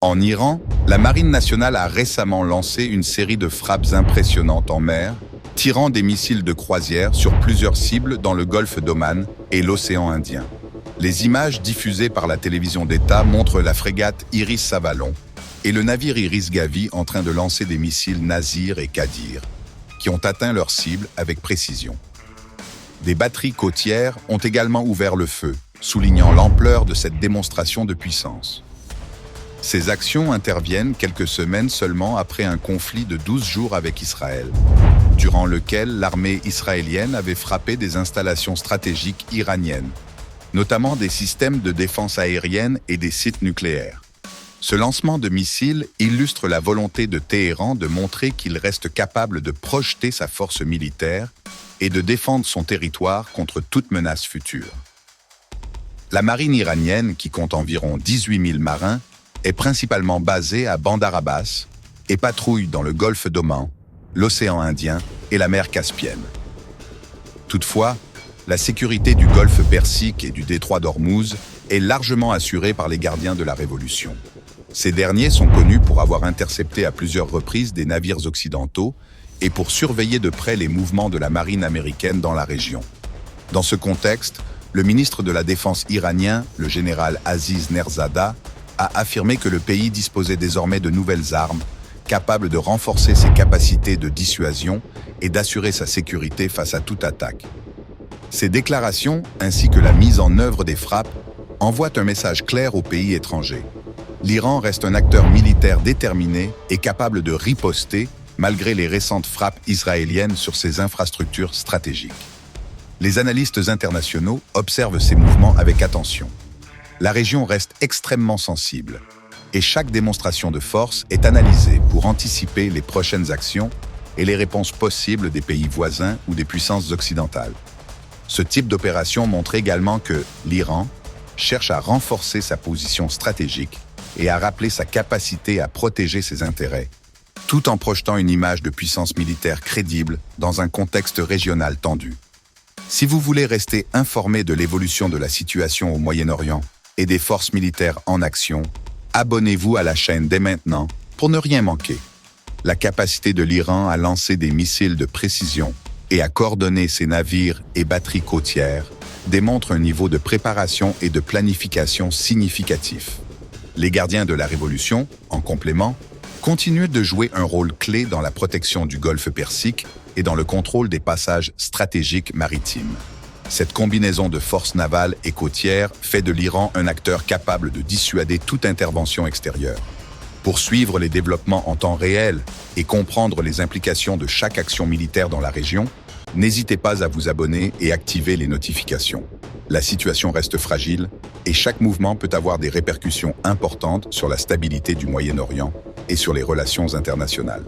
En Iran, la Marine nationale a récemment lancé une série de frappes impressionnantes en mer, tirant des missiles de croisière sur plusieurs cibles dans le golfe d'Oman et l'océan Indien. Les images diffusées par la télévision d'État montrent la frégate Iris Savalon et le navire Iris Gavi en train de lancer des missiles Nazir et Qadir, qui ont atteint leur cible avec précision. Des batteries côtières ont également ouvert le feu, soulignant l'ampleur de cette démonstration de puissance. Ces actions interviennent quelques semaines seulement après un conflit de 12 jours avec Israël, durant lequel l'armée israélienne avait frappé des installations stratégiques iraniennes, notamment des systèmes de défense aérienne et des sites nucléaires. Ce lancement de missiles illustre la volonté de Téhéran de montrer qu'il reste capable de projeter sa force militaire et de défendre son territoire contre toute menace future. La marine iranienne, qui compte environ 18 000 marins, est principalement basée à Bandar Abbas et patrouille dans le golfe d'Oman, l'océan Indien et la mer Caspienne. Toutefois, la sécurité du golfe Persique et du détroit d'Ormuz est largement assurée par les gardiens de la Révolution. Ces derniers sont connus pour avoir intercepté à plusieurs reprises des navires occidentaux et pour surveiller de près les mouvements de la marine américaine dans la région. Dans ce contexte, le ministre de la Défense iranien, le général Aziz Nerzada, a affirmé que le pays disposait désormais de nouvelles armes, capables de renforcer ses capacités de dissuasion et d'assurer sa sécurité face à toute attaque. Ces déclarations, ainsi que la mise en œuvre des frappes, envoient un message clair aux pays étrangers. L'Iran reste un acteur militaire déterminé et capable de riposter malgré les récentes frappes israéliennes sur ses infrastructures stratégiques. Les analystes internationaux observent ces mouvements avec attention. La région reste extrêmement sensible et chaque démonstration de force est analysée pour anticiper les prochaines actions et les réponses possibles des pays voisins ou des puissances occidentales. Ce type d'opération montre également que l'Iran cherche à renforcer sa position stratégique et à rappeler sa capacité à protéger ses intérêts, tout en projetant une image de puissance militaire crédible dans un contexte régional tendu. Si vous voulez rester informé de l'évolution de la situation au Moyen-Orient et des forces militaires en action, abonnez-vous à la chaîne dès maintenant pour ne rien manquer. La capacité de l'Iran à lancer des missiles de précision et à coordonner ses navires et batteries côtières démontre un niveau de préparation et de planification significatif. Les gardiens de la Révolution, en complément, continuent de jouer un rôle clé dans la protection du golfe Persique et dans le contrôle des passages stratégiques maritimes. Cette combinaison de forces navales et côtières fait de l'Iran un acteur capable de dissuader toute intervention extérieure. Pour suivre les développements en temps réel et comprendre les implications de chaque action militaire dans la région, n'hésitez pas à vous abonner et activer les notifications. La situation reste fragile et chaque mouvement peut avoir des répercussions importantes sur la stabilité du Moyen-Orient et sur les relations internationales.